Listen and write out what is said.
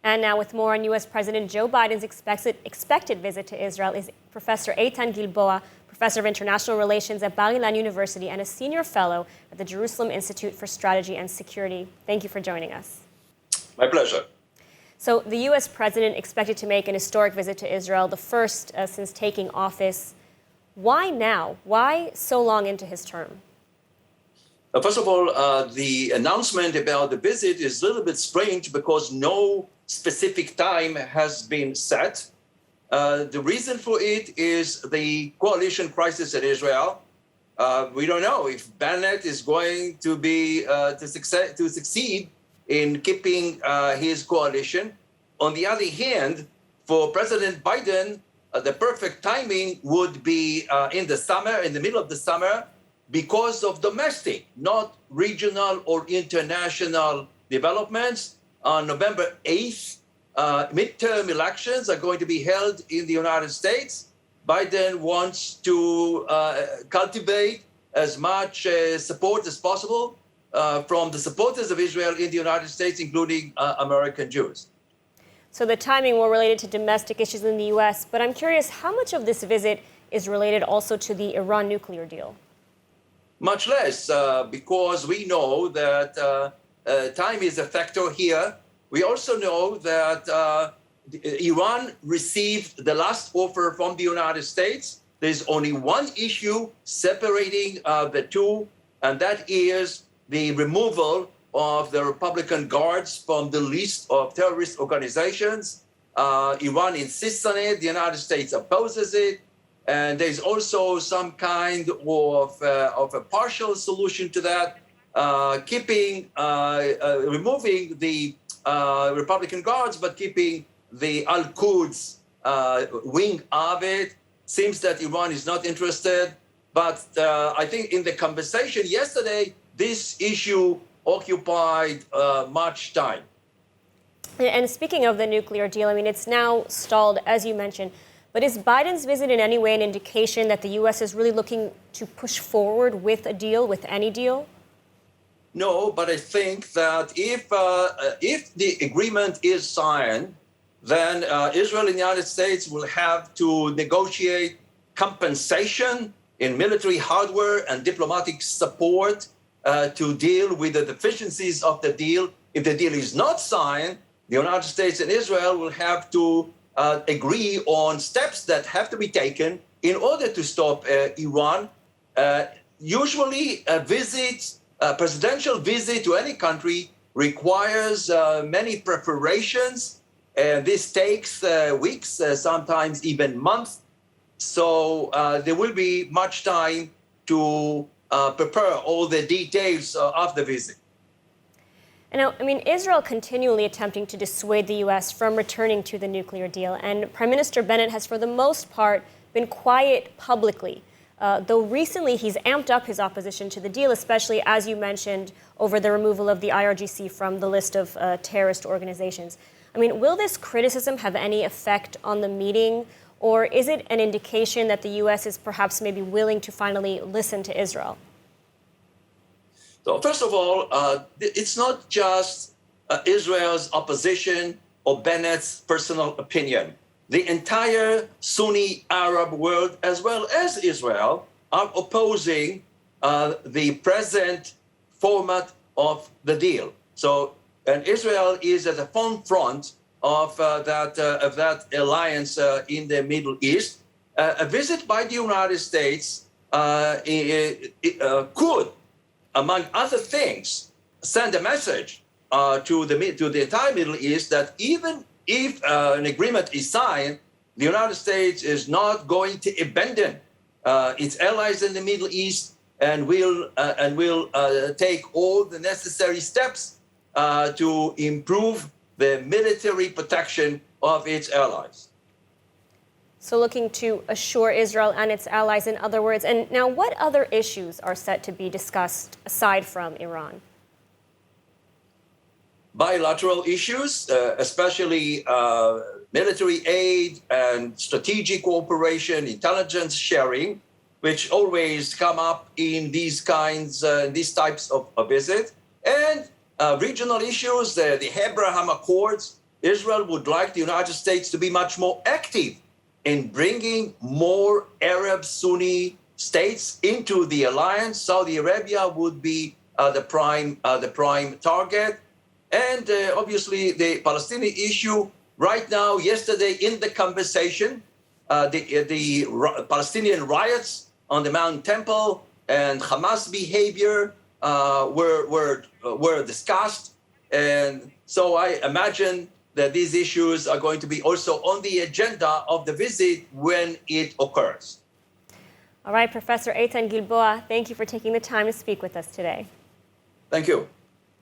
And now with more on U.S. President Joe Biden's expected visit to Israel is Professor Etyan Gilboa, Professor of International Relations at Bar-Ilan University and a Senior Fellow at the Jerusalem Institute for Strategy and Security. Thank you for joining us. My pleasure. So the U.S. President expected to make an historic visit to Israel, the first since taking office. Why now? Why so long into his term? First of all, the announcement about the visit is a little bit strange because no specific time has been set. The reason for it is the coalition crisis in Israel. We don't know if Bennett is going to be to succeed in keeping his coalition. On the other hand, for President Biden, the perfect timing would be in the summer, in the middle of the summer, because of domestic, not regional or international developments. On November 8th, midterm elections are going to be held in the United States. Biden wants to cultivate as much support as possible from the supporters of Israel in the United States, including American Jews. So the timing more related to domestic issues in the U.S., but I'm curious how much of this visit is related also to the Iran nuclear deal? Much less, because we know that time is a factor here. We also know that Iran received the last offer from the United States. There's only one issue separating the two, and that is the removal of the Republican Guards from the list of terrorist organizations. Iran insists on it. The United States opposes it. And there's also some kind of a partial solution to that, removing the Republican Guards, but keeping the Al-Quds wing of it. Seems that Iran is not interested. But I think in the conversation yesterday, this issue occupied much time. And speaking of the nuclear deal, I mean, it's now stalled, as you mentioned. But is Biden's visit in any way an indication that the U.S. is really looking to push forward with a deal, with any deal? No, but I think that if the agreement is signed, then Israel and the United States will have to negotiate compensation in military hardware and diplomatic support to deal with the deficiencies of the deal. If the deal is not signed, the United States and Israel will have to agree on steps that have to be taken in order to stop Iran. Usually a presidential visit to any country requires many preparations, and this takes weeks, sometimes even months. So there will be much time to prepare all the details of the visit. And now, I mean, Israel continually attempting to dissuade the U.S. from returning to the nuclear deal. And Prime Minister Bennett has, for the most part, been quiet publicly, though recently he's amped up his opposition to the deal, especially, as you mentioned, over the removal of the IRGC from the list of terrorist organizations. I mean, will this criticism have any effect on the meeting, or is it an indication that the U.S. is perhaps maybe willing to finally listen to Israel? So first of all, it's not just Israel's opposition or Bennett's personal opinion. The entire Sunni Arab world, as well as Israel, are opposing the present format of the deal. So, and Israel is at the front of that alliance in the Middle East. A visit by the United States could, among other things, send a message to the entire Middle East that even if an agreement is signed, the United States is not going to abandon its allies in the Middle East and will take all the necessary steps to improve the military protection of its allies. So looking to assure Israel and its allies, in other words. And now, what other issues are set to be discussed aside from Iran? Bilateral issues, especially military aid and strategic cooperation, intelligence sharing, which always come up in these types of visit, and regional issues, the Abraham Accords, Israel would like the United States to be much more active in bringing more Arab Sunni states into the alliance. Saudi Arabia would be the prime target. And obviously, the Palestinian issue right now, yesterday in the conversation, the Palestinian riots on the Mount Temple and Hamas behavior were discussed. And so I imagine that these issues are going to be also on the agenda of the visit when it occurs. All right, Professor Etyan Gilboa, thank you for taking the time to speak with us today. Thank you.